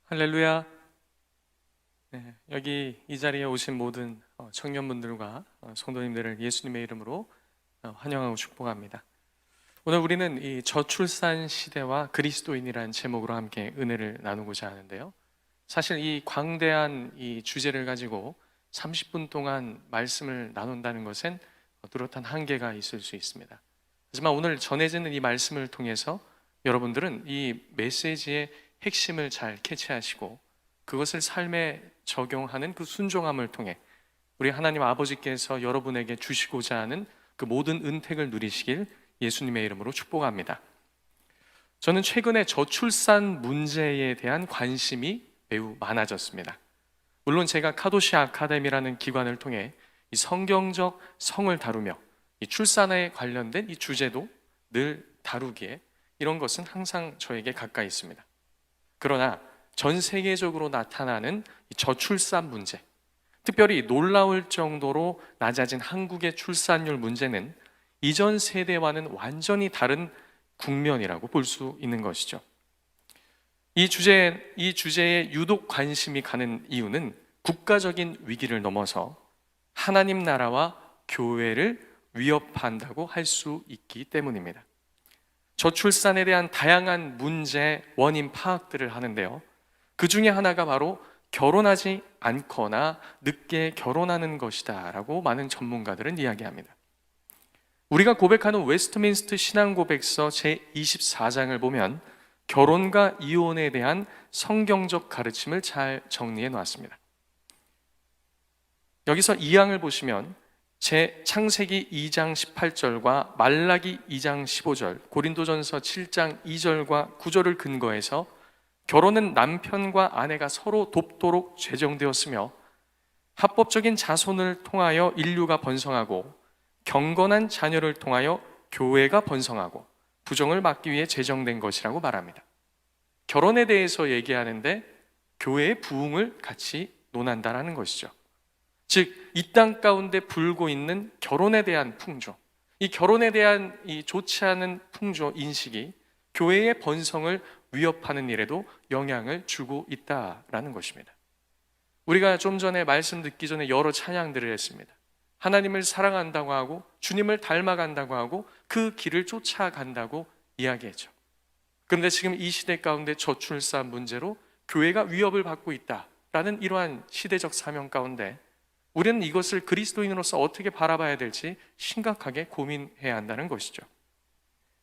할렐루야. 네, 여기 이 자리에 오신 모든 청년분들과 성도님들을 예수님의 이름으로 환영하고 축복합니다. 오늘 우리는 이 저출산 시대와 그리스도인이라는 제목으로 함께 은혜를 나누고자 하는데요. 사실 이 광대한 이 주제를 가지고 30분 동안 말씀을 나눈다는 것은 뚜렷한 한계가 있을 수 있습니다. 하지만 오늘 전해지는 이 말씀을 통해서 여러분들은 이 메시지의 핵심을 잘 캐치하시고 그것을 삶에 적용하는 그 순종함을 통해 우리 하나님 아버지께서 여러분에게 주시고자 하는 그 모든 은택을 누리시길 예수님의 이름으로 축복합니다. 저는 최근에 저출산 문제에 대한 관심이 매우 많아졌습니다. 물론 제가 카도시 아카데미라는 기관을 통해 이 성경적 성을 다루며 이 출산에 관련된 이 주제도 늘 다루기에 이런 것은 항상 저에게 가까이 있습니다. 그러나 전 세계적으로 나타나는 저출산 문제, 특별히 놀라울 정도로 낮아진 한국의 출산율 문제는 이전 세대와는 완전히 다른 국면이라고 볼 수 있는 것이죠. 이 주제에 유독 관심이 가는 이유는 국가적인 위기를 넘어서 하나님 나라와 교회를 위협한다고 할 수 있기 때문입니다. 저출산에 대한 다양한 문제, 원인 파악들을 하는데요. 그 중에 하나가 바로 결혼하지 않거나 늦게 결혼하는 것이다 라고 많은 전문가들은 이야기합니다. 우리가 고백하는 웨스트민스터 신앙고백서 제24장을 보면 결혼과 이혼에 대한 성경적 가르침을 잘 정리해 놓았습니다. 여기서 2항을 보시면 창세기 2장 18절과 말라기 2장 15절, 고린도전서 7장 2절과 9절을 근거해서 결혼은 남편과 아내가 서로 돕도록 제정되었으며 합법적인 자손을 통하여 인류가 번성하고 경건한 자녀를 통하여 교회가 번성하고 부정을 막기 위해 제정된 것이라고 말합니다. 결혼에 대해서 얘기하는데 교회의 부흥을 같이 논한다라는 것이죠. 즉, 이 땅 가운데 불고 있는 결혼에 대한 풍조, 이 결혼에 대한 이 좋지 않은 풍조 인식이 교회의 번성을 위협하는 일에도 영향을 주고 있다라는 것입니다. 우리가 좀 전에 말씀 듣기 전에 여러 찬양들을 했습니다. 하나님을 사랑한다고 하고 주님을 닮아간다고 하고 그 길을 쫓아간다고 이야기했죠. 그런데 지금 이 시대 가운데 저출산 문제로 교회가 위협을 받고 있다라는 이러한 시대적 사명 가운데 우리는 이것을 그리스도인으로서 어떻게 바라봐야 될지 심각하게 고민해야 한다는 것이죠.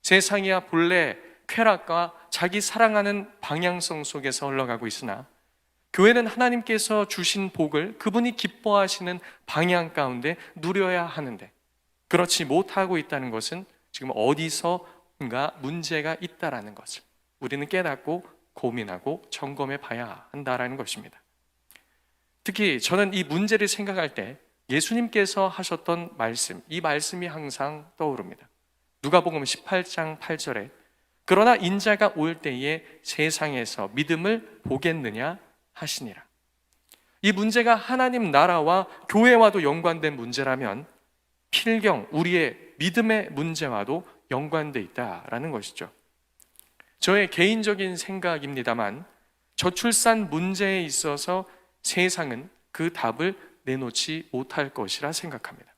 세상이야 본래 쾌락과 자기 사랑하는 방향성 속에서 흘러가고 있으나 교회는 하나님께서 주신 복을 그분이 기뻐하시는 방향 가운데 누려야 하는데 그렇지 못하고 있다는 것은 지금 어디서인가 문제가 있다라는 것을 우리는 깨닫고 고민하고 점검해 봐야 한다라는 것입니다. 특히 저는 이 문제를 생각할 때 예수님께서 하셨던 말씀, 이 말씀이 항상 떠오릅니다. 누가복음 18장 8절에 그러나 인자가 올 때에 세상에서 믿음을 보겠느냐 하시니라. 이 문제가 하나님 나라와 교회와도 연관된 문제라면 필경 우리의 믿음의 문제와도 연관돼 있다라는 것이죠. 저의 개인적인 생각입니다만 저출산 문제에 있어서 세상은 그 답을 내놓지 못할 것이라 생각합니다.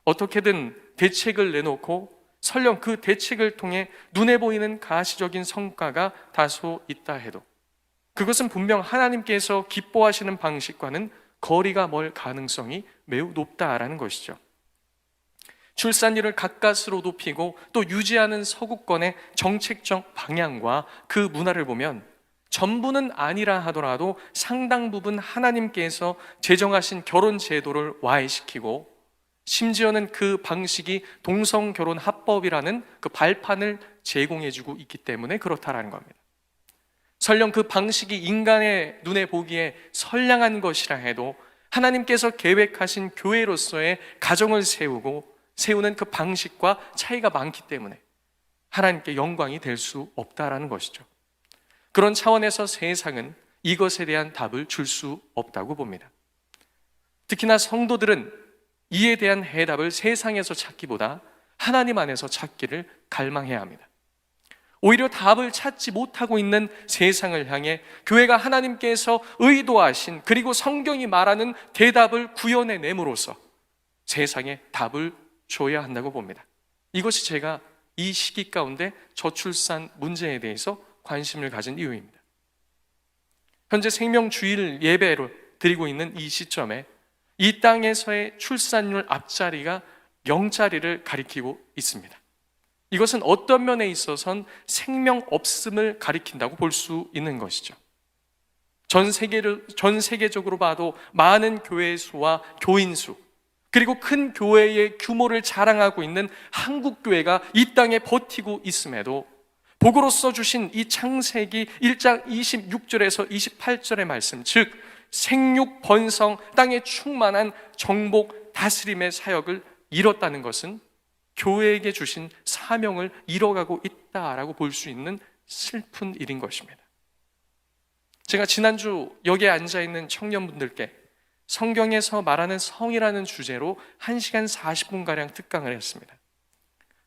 어떻게든 대책을 내놓고 설령 그 대책을 통해 눈에 보이는 가시적인 성과가 다소 있다 해도 그것은 분명 하나님께서 기뻐하시는 방식과는 거리가 멀 가능성이 매우 높다라는 것이죠. 출산율을 가까스로 높이고 또 유지하는 서구권의 정책적 방향과 그 문화를 보면 전부는 아니라 하더라도 상당 부분 하나님께서 제정하신 결혼 제도를 와해시키고 심지어는 그 방식이 동성결혼 합법이라는 그 발판을 제공해주고 있기 때문에 그렇다라는 겁니다. 설령 그 방식이 인간의 눈에 보기에 선량한 것이라 해도 하나님께서 계획하신 교회로서의 가정을 세우는 그 방식과 차이가 많기 때문에 하나님께 영광이 될 수 없다라는 것이죠. 그런 차원에서 세상은 이것에 대한 답을 줄 수 없다고 봅니다. 특히나 성도들은 이에 대한 해답을 세상에서 찾기보다 하나님 안에서 찾기를 갈망해야 합니다. 오히려 답을 찾지 못하고 있는 세상을 향해 교회가 하나님께서 의도하신, 그리고 성경이 말하는 대답을 구현해 내므로써 세상에 답을 줘야 한다고 봅니다. 이것이 제가 이 시기 가운데 저출산 문제에 대해서 관심을 가진 이유입니다. 현재 생명주일 예배를 드리고 있는 이 시점에 이 땅에서의 출산율 앞자리가 0자리를 가리키고 있습니다. 이것은 어떤 면에 있어서는 생명 없음을 가리킨다고 볼 수 있는 것이죠. 전 세계적으로 봐도 많은 교회 수와 교인 수, 그리고 큰 교회의 규모를 자랑하고 있는 한국 교회가 이 땅에 버티고 있음에도 복으로써 주신 이 창세기 1장 26절에서 28절의 말씀, 즉 생육 번성, 땅에 충만한 정복 다스림의 사역을 잃었다는 것은 교회에게 주신 사명을 잃어가고 있다라고 볼 수 있는 슬픈 일인 것입니다. 제가 지난주 여기에 앉아있는 청년분들께 성경에서 말하는 성이라는 주제로 1시간 40분가량 특강을 했습니다.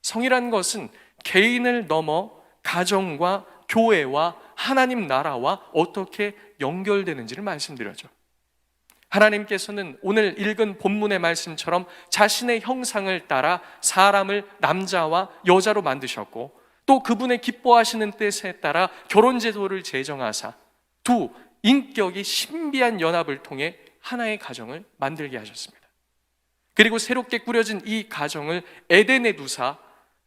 성이라는 것은 개인을 넘어 가정과 교회와 하나님 나라와 어떻게 연결되는지를 말씀드렸죠. 하나님께서는 오늘 읽은 본문의 말씀처럼 자신의 형상을 따라 사람을 남자와 여자로 만드셨고, 또 그분의 기뻐하시는 뜻에 따라 결혼제도를 제정하사 두 인격이 신비한 연합을 통해 하나의 가정을 만들게 하셨습니다. 그리고 새롭게 꾸려진 이 가정을 에덴에 두사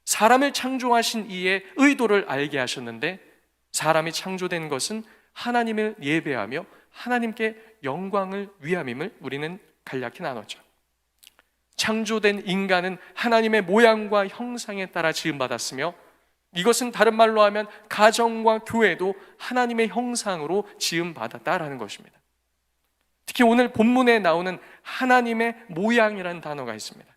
사람을 창조하신 이의 의도를 알게 하셨는데, 사람이 창조된 것은 하나님을 예배하며 하나님께 영광을 위함임을 우리는 간략히 나눴죠. 창조된 인간은 하나님의 모양과 형상에 따라 지음받았으며, 이것은 다른 말로 하면 가정과 교회도 하나님의 형상으로 지음받았다라는 것입니다. 특히 오늘 본문에 나오는 하나님의 모양이라는 단어가 있습니다.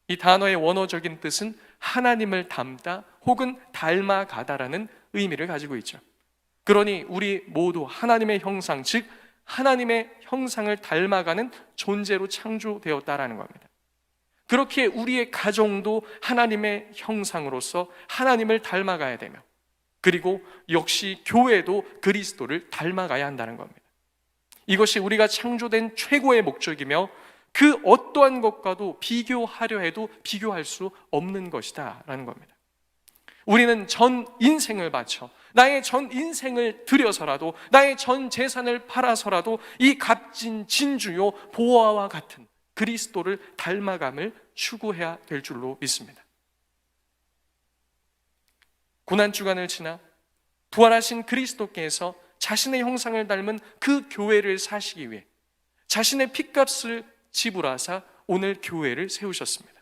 이 단어의 원어적인 뜻은 하나님을 닮다 혹은 닮아가다라는 의미를 가지고 있죠. 그러니 우리 모두 하나님의 형상, 즉 하나님의 형상을 닮아가는 존재로 창조되었다라는 겁니다. 그렇게 우리의 가정도 하나님의 형상으로서 하나님을 닮아가야 되며, 그리고 역시 교회도 그리스도를 닮아가야 한다는 겁니다. 이것이 우리가 창조된 최고의 목적이며 그 어떠한 것과도 비교하려 해도 비교할 수 없는 것이다 라는 겁니다. 우리는 전 인생을 바쳐, 나의 전 인생을 들여서라도, 나의 전 재산을 팔아서라도 이 값진 진주요 보화와 같은 그리스도를 닮아감을 추구해야 될 줄로 믿습니다. 고난주간을 지나 부활하신 그리스도께서 자신의 형상을 닮은 그 교회를 사시기 위해 자신의 핏값을 지불하사 오늘 교회를 세우셨습니다.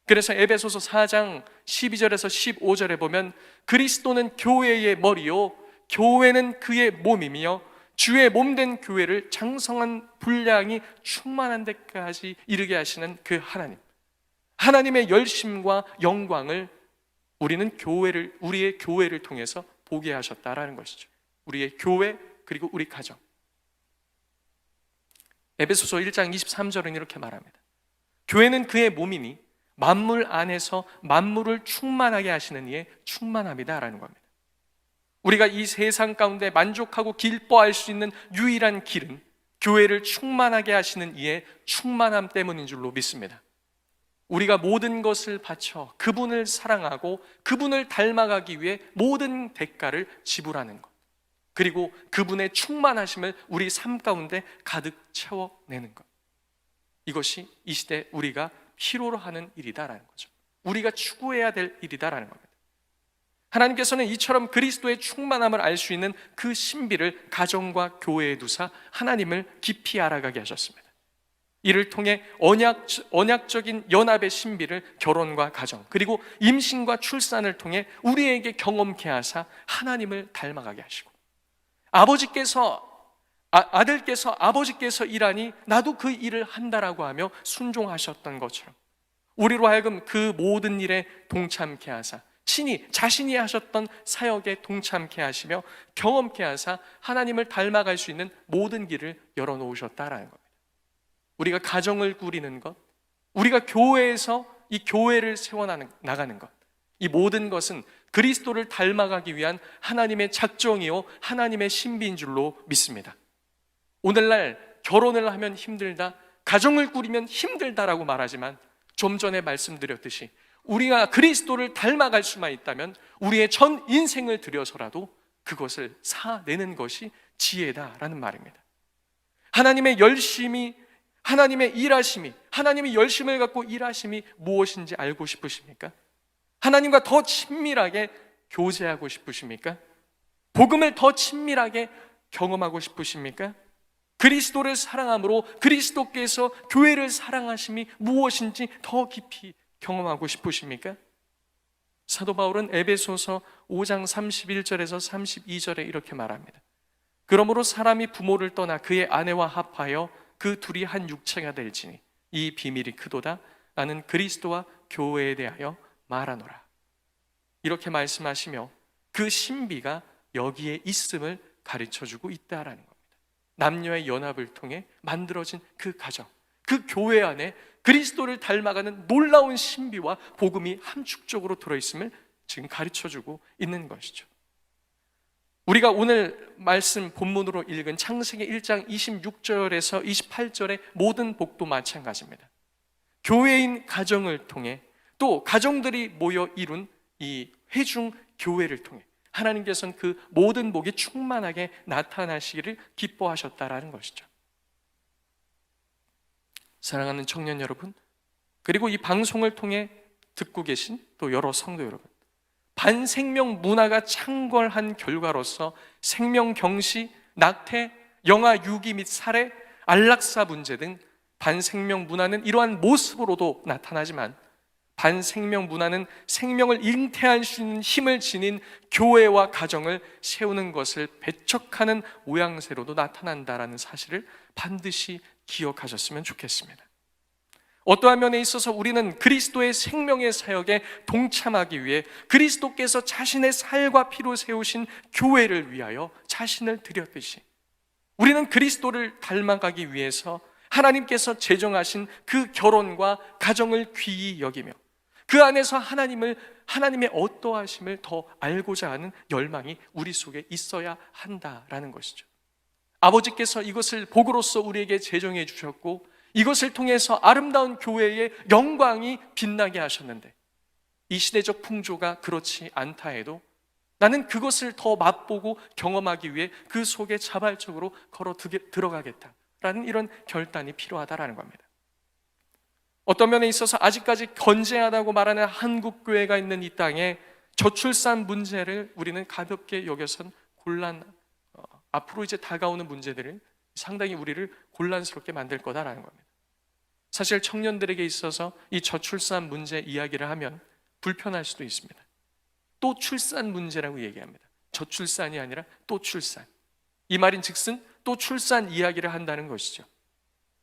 그래서 에베소서 4장 12절에서 15절에 보면 그리스도는 교회의 머리요 교회는 그의 몸이며 주의 몸된 교회를 장성한 분량이 충만한 데까지 이르게 하시는 그 하나님의 열심과 영광을 우리는 우리의 교회를 통해서 보게 하셨다라는 것이죠. 우리의 교회, 그리고 우리 가정. 에베소서 1장 23절은 이렇게 말합니다. 교회는 그의 몸이니 만물 안에서 만물을 충만하게 하시는 이의 충만함이다 라는 겁니다. 우리가 이 세상 가운데 만족하고 기뻐할 수 있는 유일한 길은 교회를 충만하게 하시는 이의 충만함 때문인 줄로 믿습니다. 우리가 모든 것을 바쳐 그분을 사랑하고 그분을 닮아가기 위해 모든 대가를 지불하는 것, 그리고 그분의 충만하심을 우리 삶 가운데 가득 채워내는 것, 이것이 이 시대 우리가 필요로 하는 일이다라는 거죠. 우리가 추구해야 될 일이다라는 겁니다. 하나님께서는 이처럼 그리스도의 충만함을 알 수 있는 그 신비를 가정과 교회에 두사 하나님을 깊이 알아가게 하셨습니다. 이를 통해 언약적인 연합의 신비를 결혼과 가정, 그리고 임신과 출산을 통해 우리에게 경험케 하사 하나님을 닮아가게 하시고, 아들께서 아버지께서 일하니 나도 그 일을 한다라고 하며 순종하셨던 것처럼 우리로 하여금 그 모든 일에 동참케 하사 친히 자신이 하셨던 사역에 동참케 하시며 경험케 하사 하나님을 닮아갈 수 있는 모든 길을 열어놓으셨다라는 겁니다. 우리가 가정을 꾸리는 것, 우리가 교회에서 이 교회를 세워나가는 것, 이 모든 것은 그리스도를 닮아가기 위한 하나님의 작정이요 하나님의 신비인 줄로 믿습니다. 오늘날 결혼을 하면 힘들다, 가정을 꾸리면 힘들다라고 말하지만 좀 전에 말씀드렸듯이 우리가 그리스도를 닮아갈 수만 있다면 우리의 전 인생을 들여서라도 그것을 사내는 것이 지혜다라는 말입니다. 하나님의 열심히, 하나님의 일하심이, 하나님의 열심을 갖고 일하심이 무엇인지 알고 싶으십니까? 하나님과 더 친밀하게 교제하고 싶으십니까? 복음을 더 친밀하게 경험하고 싶으십니까? 그리스도를 사랑함으로 그리스도께서 교회를 사랑하심이 무엇인지 더 깊이 경험하고 싶으십니까? 사도 바울은 에베소서 5장 31절에서 32절에 이렇게 말합니다. 그러므로 사람이 부모를 떠나 그의 아내와 합하여 그 둘이 한 육체가 될지니 이 비밀이 크도다. 나는 그리스도와 교회에 대하여 말하노라. 이렇게 말씀하시며 그 신비가 여기에 있음을 가르쳐주고 있다라는 겁니다. 남녀의 연합을 통해 만들어진 그 가정, 그 교회 안에 그리스도를 닮아가는 놀라운 신비와 복음이 함축적으로 들어있음을 지금 가르쳐주고 있는 것이죠. 우리가 오늘 말씀 본문으로 읽은 창세기 1장 26절에서 28절의 모든 복도 마찬가지입니다. 교회인 가정을 통해 또 가정들이 모여 이룬 이 회중 교회를 통해 하나님께서는 그 모든 복이 충만하게 나타나시기를 기뻐하셨다라는 것이죠. 사랑하는 청년 여러분, 그리고 이 방송을 통해 듣고 계신 또 여러 성도 여러분, 반생명 문화가 창궐한 결과로서 생명 경시, 낙태, 영아 유기 및 살해, 안락사 문제 등 반생명 문화는 이러한 모습으로도 나타나지만 반생명 문화는 생명을 잉태할 수 있는 힘을 지닌 교회와 가정을 세우는 것을 배척하는 모양새로도 나타난다라는 사실을 반드시 기억하셨으면 좋겠습니다. 어떠한 면에 있어서 우리는 그리스도의 생명의 사역에 동참하기 위해 그리스도께서 자신의 살과 피로 세우신 교회를 위하여 자신을 드렸듯이 우리는 그리스도를 닮아가기 위해서 하나님께서 제정하신 그 결혼과 가정을 귀히 여기며 그 안에서 하나님의 어떠하심을 더 알고자 하는 열망이 우리 속에 있어야 한다라는 것이죠. 아버지께서 이것을 복으로서 우리에게 제정해 주셨고 이것을 통해서 아름다운 교회의 영광이 빛나게 하셨는데 이 시대적 풍조가 그렇지 않다 해도 나는 그것을 더 맛보고 경험하기 위해 그 속에 자발적으로 걸어 들어가겠다라는 이런 결단이 필요하다라는 겁니다. 어떤 면에 있어서 아직까지 건재하다고 말하는 한국교회가 있는 이 땅에 저출산 문제를 우리는 가볍게 여겨선 앞으로 이제 다가오는 문제들을 상당히 우리를 곤란스럽게 만들 거다라는 겁니다. 사실 청년들에게 있어서 이 저출산 문제 이야기를 하면 불편할 수도 있습니다. 또 출산 문제라고 얘기합니다. 저출산이 아니라 또 출산. 이 말인즉슨 또 출산 이야기를 한다는 것이죠.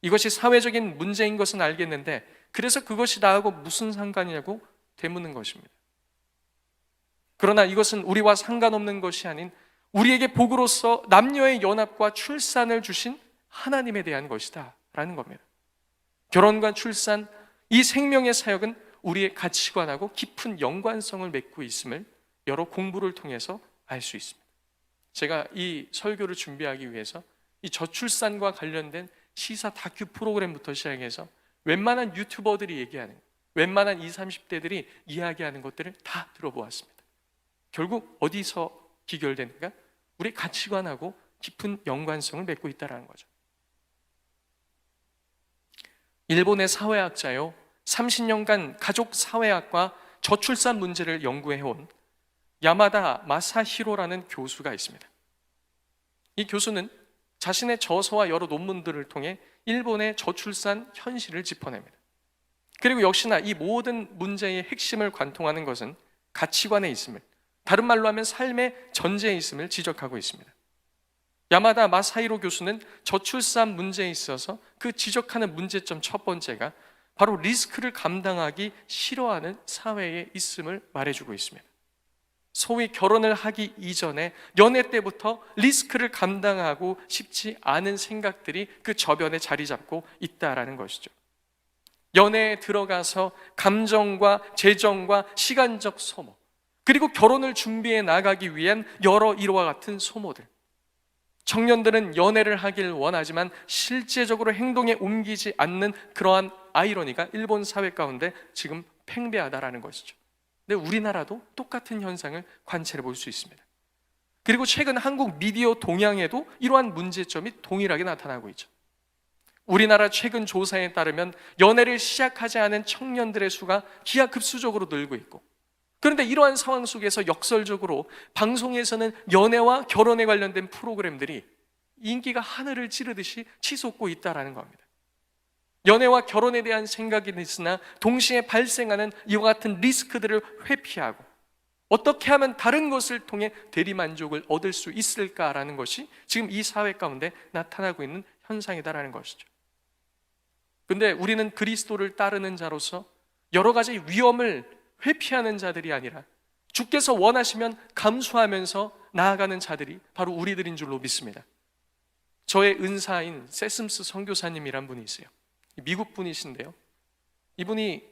이것이 사회적인 문제인 것은 알겠는데 그래서 그것이 나하고 무슨 상관이냐고 되묻는 것입니다. 그러나 이것은 우리와 상관없는 것이 아닌 우리에게 복으로서 남녀의 연합과 출산을 주신 하나님에 대한 것이다 라는 겁니다. 결혼과 출산, 이 생명의 사역은 우리의 가치관하고 깊은 연관성을 맺고 있음을 여러 공부를 통해서 알 수 있습니다. 제가 이 설교를 준비하기 위해서 이 저출산과 관련된 시사 다큐 프로그램부터 시작해서 웬만한 유튜버들이 얘기하는, 웬만한 20, 30대들이 이야기하는 것들을 다 들어보았습니다. 결국 어디서 기결되는가? 우리 가치관하고 깊은 연관성을 맺고 있다는 거죠. 일본의 사회학자요 30년간 가족 사회학과 저출산 문제를 연구해온 야마다 마사히로라는 교수가 있습니다. 이 교수는 자신의 저서와 여러 논문들을 통해 일본의 저출산 현실을 짚어냅니다. 그리고 역시나 이 모든 문제의 핵심을 관통하는 것은 가치관에 있음을, 다른 말로 하면 삶의 전제에 있음을 지적하고 있습니다. 야마다 마사히로 교수는 저출산 문제에 있어서 그 지적하는 문제점 첫 번째가 바로 리스크를 감당하기 싫어하는 사회에 있음을 말해주고 있습니다. 소위 결혼을 하기 이전에 연애 때부터 리스크를 감당하고 싶지 않은 생각들이 그 저변에 자리 잡고 있다라는 것이죠. 연애에 들어가서 감정과 재정과 시간적 소모, 그리고 결혼을 준비해 나가기 위한 여러 이와 같은 소모들. 청년들은 연애를 하길 원하지만 실제적으로 행동에 옮기지 않는 그러한 아이러니가 일본 사회 가운데 지금 팽배하다라는 것이죠. 근데 우리나라도 똑같은 현상을 관찰해 볼 수 있습니다. 그리고 최근 한국 미디어 동향에도 이러한 문제점이 동일하게 나타나고 있죠. 우리나라 최근 조사에 따르면 연애를 시작하지 않은 청년들의 수가 기하급수적으로 늘고 있고, 그런데 이러한 상황 속에서 역설적으로 방송에서는 연애와 결혼에 관련된 프로그램들이 인기가 하늘을 찌르듯이 치솟고 있다는 겁니다. 연애와 결혼에 대한 생각이 있으나 동시에 발생하는 이와 같은 리스크들을 회피하고 어떻게 하면 다른 것을 통해 대리만족을 얻을 수 있을까라는 것이 지금 이 사회 가운데 나타나고 있는 현상이다라는 것이죠. 근데 우리는 그리스도를 따르는 자로서 여러 가지 위험을 회피하는 자들이 아니라 주께서 원하시면 감수하면서 나아가는 자들이 바로 우리들인 줄로 믿습니다. 저의 은사인 세슴스 선교사님이란 분이 있어요. 미국 분이신데요, 이분이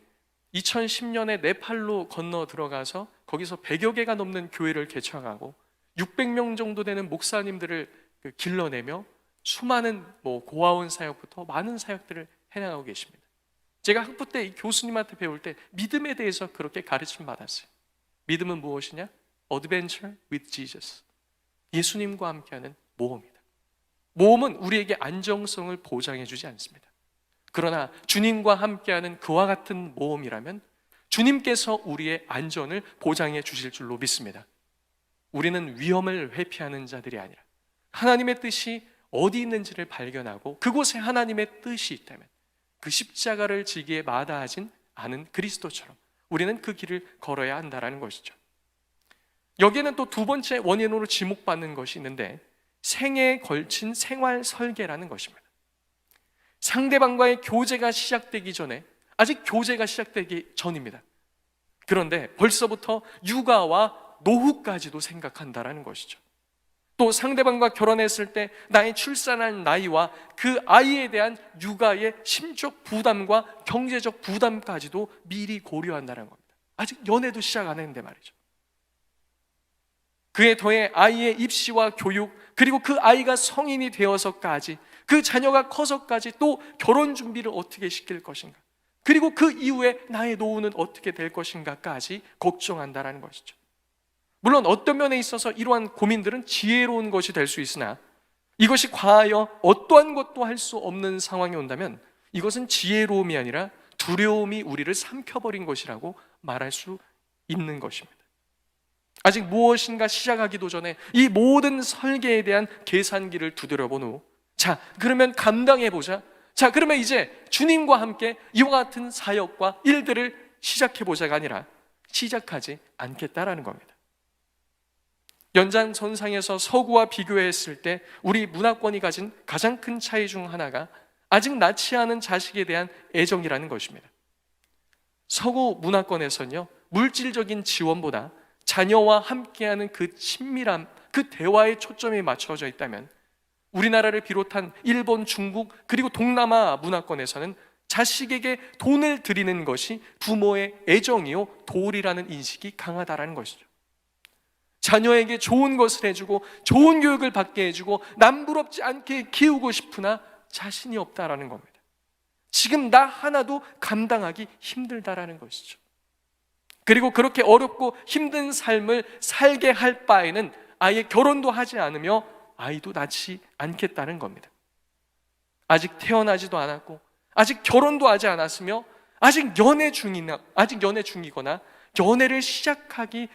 2010년에 네팔로 건너 들어가서 거기서 100여 개가 넘는 교회를 개척하고 600명 정도 되는 목사님들을 길러내며 수많은 고아원 사역부터 많은 사역들을 해나가고 계십니다. 제가 학부 때 이 교수님한테 배울 때 믿음에 대해서 그렇게 가르침 받았어요. 믿음은 무엇이냐? Adventure with Jesus. 예수님과 함께하는 모험이다. 모험은 우리에게 안정성을 보장해 주지 않습니다. 그러나 주님과 함께하는 그와 같은 모험이라면 주님께서 우리의 안전을 보장해 주실 줄로 믿습니다. 우리는 위험을 회피하는 자들이 아니라 하나님의 뜻이 어디 있는지를 발견하고 그곳에 하나님의 뜻이 있다면 그 십자가를 지기에 마다하진 않은 그리스도처럼 우리는 그 길을 걸어야 한다는 것이죠. 여기에는 또 두 번째 원인으로 지목받는 것이 있는데, 생애에 걸친 생활 설계라는 것입니다. 상대방과의 교제가 시작되기 전에, 아직 교제가 시작되기 전입니다. 그런데 벌써부터 육아와 노후까지도 생각한다라는 것이죠. 또 상대방과 결혼했을 때 나의 출산할 나이와 그 아이에 대한 육아의 심적 부담과 경제적 부담까지도 미리 고려한다는 겁니다. 아직 연애도 시작 안 했는데 말이죠. 그에 더해 아이의 입시와 교육, 그리고 그 아이가 성인이 되어서까지, 그 자녀가 커서까지 또 결혼 준비를 어떻게 시킬 것인가, 그리고 그 이후에 나의 노후는 어떻게 될 것인가까지 걱정한다는 것이죠. 물론 어떤 면에 있어서 이러한 고민들은 지혜로운 것이 될 수 있으나 이것이 과하여 어떠한 것도 할 수 없는 상황이 온다면 이것은 지혜로움이 아니라 두려움이 우리를 삼켜버린 것이라고 말할 수 있는 것입니다. 아직 무엇인가 시작하기도 전에 이 모든 설계에 대한 계산기를 두드려본 후, 자, 그러면 감당해보자. 자, 그러면 이제 주님과 함께 이와 같은 사역과 일들을 시작해보자가 아니라 시작하지 않겠다라는 겁니다. 연장선상에서 서구와 비교했을 때 우리 문화권이 가진 가장 큰 차이 중 하나가 아직 낳지 않은 자식에 대한 애정이라는 것입니다. 서구 문화권에서는요, 물질적인 지원보다 자녀와 함께하는 그 친밀함, 그 대화에 초점이 맞춰져 있다면 우리나라를 비롯한 일본, 중국, 그리고 동남아 문화권에서는 자식에게 돈을 드리는 것이 부모의 애정이요 도리라는 인식이 강하다라는 것이죠. 자녀에게 좋은 것을 해주고 좋은 교육을 받게 해주고 남부럽지 않게 키우고 싶으나 자신이 없다라는 겁니다. 지금 나 하나도 감당하기 힘들다라는 것이죠. 그리고 그렇게 어렵고 힘든 삶을 살게 할 바에는 아예 결혼도 하지 않으며 아이도 낳지 않겠다는 겁니다. 아직 태어나지도 않았고 아직 결혼도 하지 않았으며 아직 연애 중이거나 연애를 시작하지도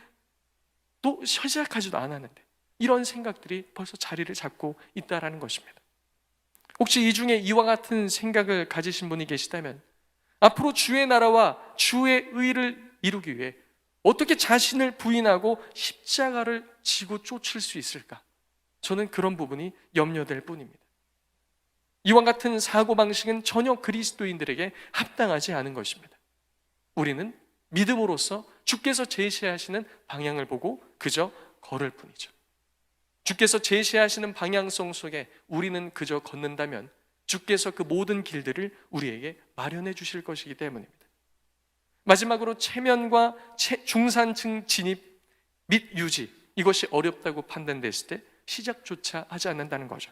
않았는데 이런 생각들이 벌써 자리를 잡고 있다는 것입니다. 혹시 이 중에 이와 같은 생각을 가지신 분이 계시다면 앞으로 주의 나라와 주의 의를 이루기 위해 어떻게 자신을 부인하고 십자가를 지고 쫓을 수 있을까? 저는 그런 부분이 염려될 뿐입니다. 이와 같은 사고방식은 전혀 그리스도인들에게 합당하지 않은 것입니다. 우리는 믿음으로써 주께서 제시하시는 방향을 보고 그저 걸을 뿐이죠. 주께서 제시하시는 방향성 속에 우리는 그저 걷는다면 주께서 그 모든 길들을 우리에게 마련해 주실 것이기 때문입니다. 마지막으로 체면과 중산층 진입 및 유지, 이것이 어렵다고 판단됐을 때 시작조차 하지 않는다는 거죠.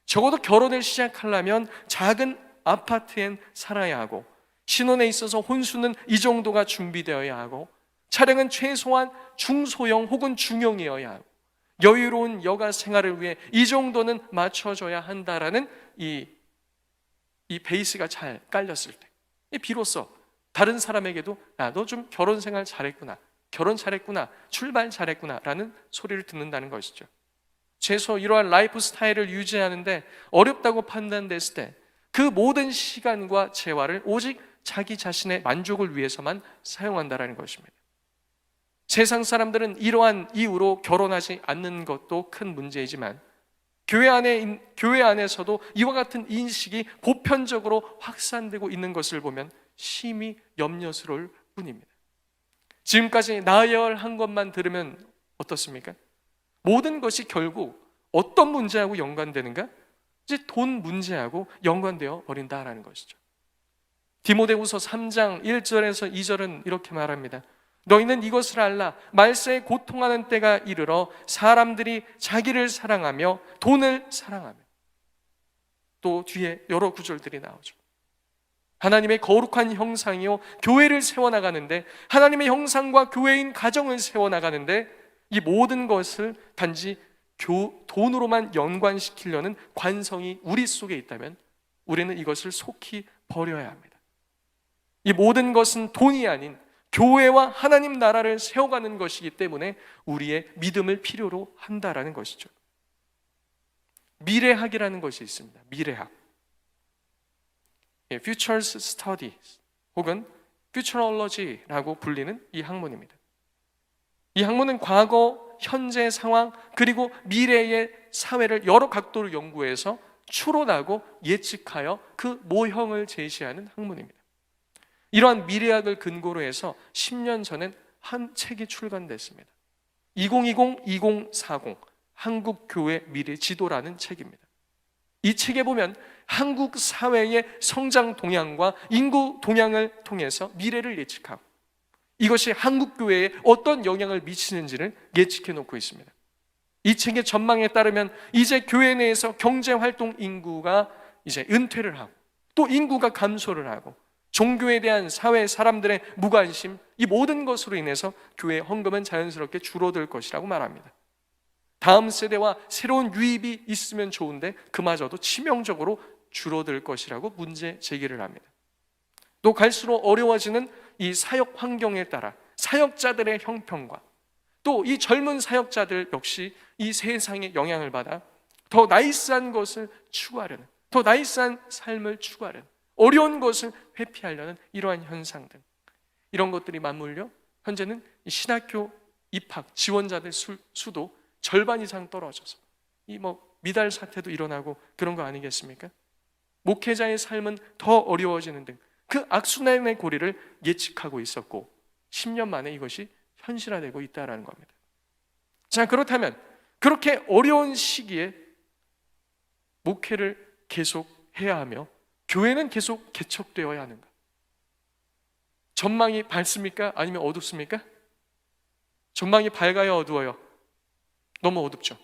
적어도 결혼을 시작하려면 작은 아파트엔 살아야 하고, 신혼에 있어서 혼수는 이 정도가 준비되어야 하고, 차량은 최소한 중소형 혹은 중형이어야 하고, 여유로운 여가 생활을 위해 이 정도는 맞춰줘야 한다라는 이 베이스가 잘 깔렸을 때, 비로소 다른 사람에게도 너 좀 결혼 생활 잘했구나, 결혼 잘했구나, 출발 잘했구나 라는 소리를 듣는다는 것이죠. 최소 이러한 라이프 스타일을 유지하는데 어렵다고 판단됐을 때 그 모든 시간과 재화를 오직 자기 자신의 만족을 위해서만 사용한다는 것입니다. 세상 사람들은 이러한 이유로 결혼하지 않는 것도 큰 문제이지만, 교회 안에서도 이와 같은 인식이 보편적으로 확산되고 있는 것을 보면 심히 염려스러울 뿐입니다. 지금까지 나열한 것만 들으면 어떻습니까? 모든 것이 결국 어떤 문제하고 연관되는가? 이제 돈 문제하고 연관되어 버린다라는 것이죠. 디모데후서 3장 1절에서 2절은 이렇게 말합니다. 너희는 이것을 알라. 말세에 고통하는 때가 이르러 사람들이 자기를 사랑하며 돈을 사랑하며, 또 뒤에 여러 구절들이 나오죠. 하나님의 거룩한 형상이요 교회를 세워나가는데, 하나님의 형상과 교회인 가정을 세워나가는데 이 모든 것을 단지 돈으로만 연관시키려는 관성이 우리 속에 있다면 우리는 이것을 속히 버려야 합니다. 이 모든 것은 돈이 아닌 교회와 하나님 나라를 세워가는 것이기 때문에 우리의 믿음을 필요로 한다라는 것이죠. 미래학이라는 것이 있습니다. 미래학, Futures Studies 혹은 Futurology라고 불리는 이 학문입니다. 이 학문은 과거, 현재 상황, 그리고 미래의 사회를 여러 각도로 연구해서 추론하고 예측하여 그 모형을 제시하는 학문입니다. 이러한 미래학을 근거로 해서 10년 전엔 한 책이 출간됐습니다. 2020-2040 한국교회 미래 지도라는 책입니다. 이 책에 보면 한국 사회의 성장 동향과 인구 동향을 통해서 미래를 예측하고, 이것이 한국교회에 어떤 영향을 미치는지를 예측해 놓고 있습니다. 이 책의 전망에 따르면 이제 교회 내에서 경제활동 인구가 이제 은퇴를 하고, 또 인구가 감소를 하고, 종교에 대한 사회 사람들의 무관심, 이 모든 것으로 인해서 교회 헌금은 자연스럽게 줄어들 것이라고 말합니다. 다음 세대와 새로운 유입이 있으면 좋은데 그마저도 치명적으로 줄어들 것이라고 문제 제기를 합니다. 또 갈수록 어려워지는 이 사역 환경에 따라 사역자들의 형편과, 또 이 젊은 사역자들 역시 이 세상의 영향을 받아 더 나이스한 것을 추구하려는, 더 나이스한 삶을 추구하려는, 어려운 것을 회피하려는 이러한 현상들, 이런 것들이 맞물려 현재는 신학교 입학 지원자들 수도 절반 이상 떨어져서 미달 사태도 일어나고 그런 거 아니겠습니까? 목회자의 삶은 더 어려워지는 등 그 악순환의 고리를 예측하고 있었고 10년 만에 이것이 현실화되고 있다는 겁니다. 자, 그렇다면 그렇게 어려운 시기에 목회를 계속 해야 하며 교회는 계속 개척되어야 하는가? 전망이 밝습니까? 아니면 어둡습니까? 전망이 밝아요, 어두워요? 너무 어둡죠.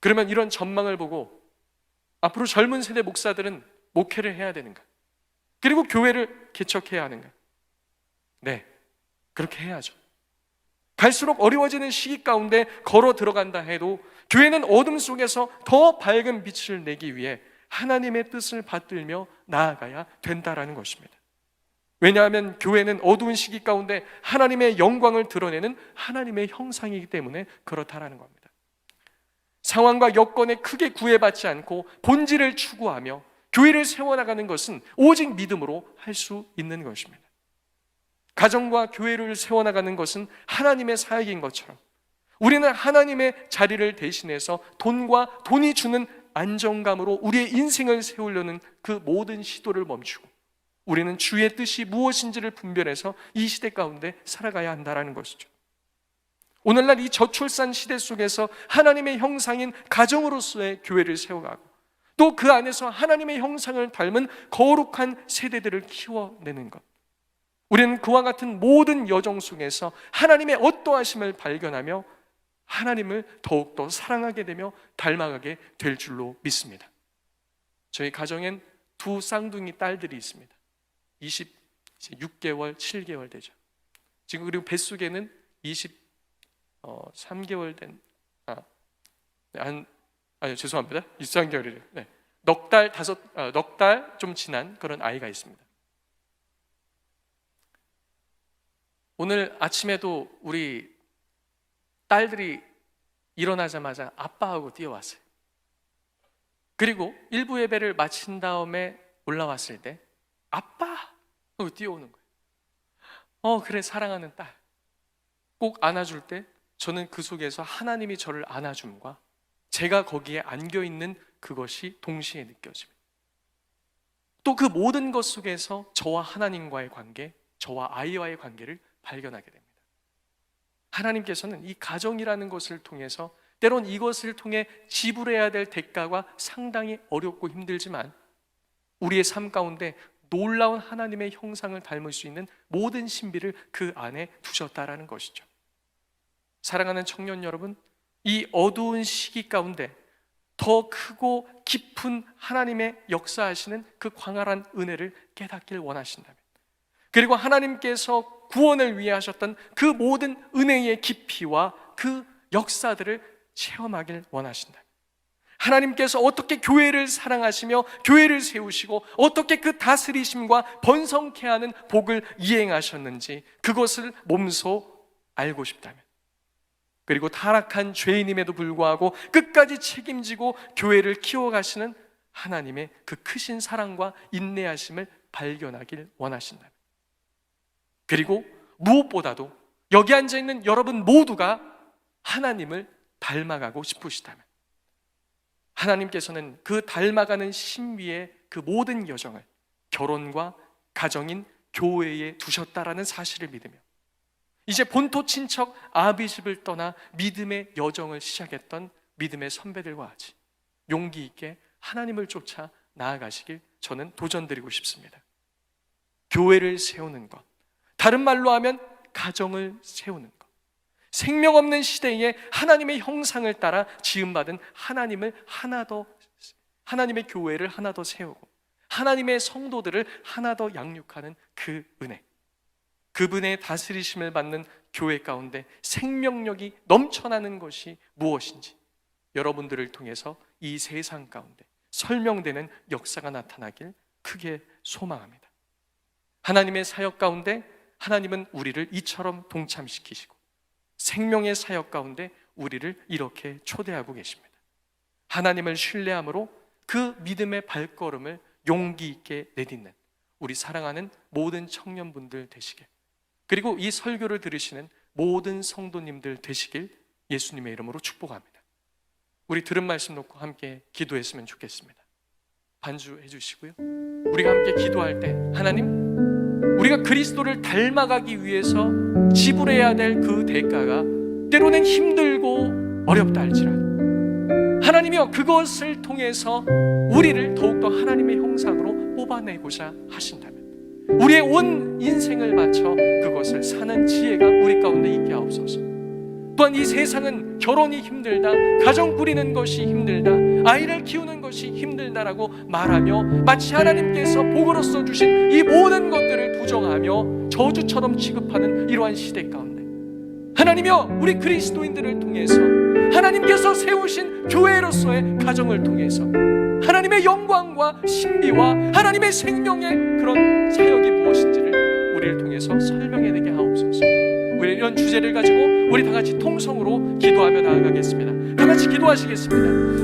그러면 이런 전망을 보고 앞으로 젊은 세대 목사들은 목회를 해야 되는가? 그리고 교회를 개척해야 하는가? 네, 그렇게 해야죠. 갈수록 어려워지는 시기 가운데 걸어 들어간다 해도 교회는 어둠 속에서 더 밝은 빛을 내기 위해 하나님의 뜻을 받들며 나아가야 된다라는 것입니다. 왜냐하면 교회는 어두운 시기 가운데 하나님의 영광을 드러내는 하나님의 형상이기 때문에 그렇다라는 겁니다. 상황과 여건에 크게 구애받지 않고 본질을 추구하며 교회를 세워나가는 것은 오직 믿음으로 할 수 있는 것입니다. 가정과 교회를 세워나가는 것은 하나님의 사역인 것처럼 우리는 하나님의 자리를 대신해서 돈과 돈이 주는 안정감으로 우리의 인생을 세우려는 그 모든 시도를 멈추고 우리는 주의 뜻이 무엇인지를 분별해서 이 시대 가운데 살아가야 한다는 것이죠. 오늘날 이 저출산 시대 속에서 하나님의 형상인 가정으로서의 교회를 세워가고 또 그 안에서 하나님의 형상을 닮은 거룩한 세대들을 키워내는 것. 우리는 그와 같은 모든 여정 속에서 하나님의 어떠하심을 발견하며 하나님을 더욱더 사랑하게 되며 닮아가게 될 줄로 믿습니다. 저희 가정엔 두 쌍둥이 딸들이 있습니다. 26개월, 7개월 되죠. 지금 그리고 뱃속에는 23개월 된 죄송합니다. 23개월이래요. 네. 넉 달 좀 지난 그런 아이가 있습니다. 오늘 아침에도 우리 딸들이 일어나자마자 아빠하고 뛰어왔어요. 그리고 일부 예배를 마친 다음에 올라왔을 때 아빠 하고 뛰어오는 거예요. 그래, 사랑하는 딸. 꼭 안아줄 때 저는 그 속에서 하나님이 저를 안아줌과 제가 거기에 안겨있는 그것이 동시에 느껴집니다. 또 그 모든 것 속에서 저와 하나님과의 관계, 저와 아이와의 관계를 발견하게 됩니다. 하나님께서는 이 가정이라는 것을 통해서 때론 이것을 통해 지불해야 될 대가가 상당히 어렵고 힘들지만 우리의 삶 가운데 놀라운 하나님의 형상을 닮을 수 있는 모든 신비를 그 안에 두셨다라는 것이죠. 사랑하는 청년 여러분, 이 어두운 시기 가운데 더 크고 깊은 하나님의 역사하시는 그 광활한 은혜를 깨닫길 원하신다면, 그리고 하나님께서 구원을 위해 하셨던 그 모든 은혜의 깊이와 그 역사들을 체험하길 원하신다. 하나님께서 어떻게 교회를 사랑하시며 교회를 세우시고 어떻게 그 다스리심과 번성케 하는 복을 이행하셨는지 그것을 몸소 알고 싶다면, 그리고 타락한 죄인임에도 불구하고 끝까지 책임지고 교회를 키워가시는 하나님의 그 크신 사랑과 인내하심을 발견하길 원하신다면, 그리고 무엇보다도 여기 앉아있는 여러분 모두가 하나님을 닮아가고 싶으시다면 하나님께서는 그 닮아가는 신비의 그 모든 여정을 결혼과 가정인 교회에 두셨다라는 사실을 믿으며 이제 본토 친척 아비집을 떠나 믿음의 여정을 시작했던 믿음의 선배들과 같이 용기 있게 하나님을 쫓아 나아가시길 저는 도전드리고 싶습니다. 교회를 세우는 것, 다른 말로 하면 가정을 세우는 것, 생명 없는 시대에 하나님의 형상을 따라 지음받은 하나님의 교회를 하나 더 세우고 하나님의 성도들을 하나 더 양육하는 그 은혜, 그분의 다스리심을 받는 교회 가운데 생명력이 넘쳐나는 것이 무엇인지 여러분들을 통해서 이 세상 가운데 설명되는 역사가 나타나길 크게 소망합니다. 하나님의 사역 가운데 하나님은 우리를 이처럼 동참시키시고 생명의 사역 가운데 우리를 이렇게 초대하고 계십니다. 하나님을 신뢰함으로 그 믿음의 발걸음을 용기 있게 내딛는 우리 사랑하는 모든 청년분들 되시길, 그리고 이 설교를 들으시는 모든 성도님들 되시길 예수님의 이름으로 축복합니다. 우리 들은 말씀 놓고 함께 기도했으면 좋겠습니다. 반주해 주시고요. 우리가 함께 기도할 때 하나님, 우리가 그리스도를 닮아가기 위해서 지불해야 될 그 대가가 때로는 힘들고 어렵다 할지라도 하나님이여 그것을 통해서 우리를 더욱더 하나님의 형상으로 뽑아내고자 하신다면 우리의 온 인생을 바쳐 그것을 사는 지혜가 우리 가운데 있게 하옵소서. 또한 이 세상은 결혼이 힘들다, 가정 꾸리는 것이 힘들다, 아이를 키우는 것이 힘들다라고 말하며 마치 하나님께서 복으로써 주신 이 모든 것들을 부정하며 저주처럼 취급하는 이러한 시대 가운데 하나님이여 우리 그리스도인들을 통해서 하나님께서 세우신 교회로서의 가정을 통해서 하나님의 영광과 신비와 하나님의 생명의 그런 사역이 무엇인지를 우리를 통해서 설명해내게 하옵소서. 우리 이런 주제를 가지고 우리 다 같이 통성으로 기도하며 나아가겠습니다. 다 같이 기도하시겠습니다.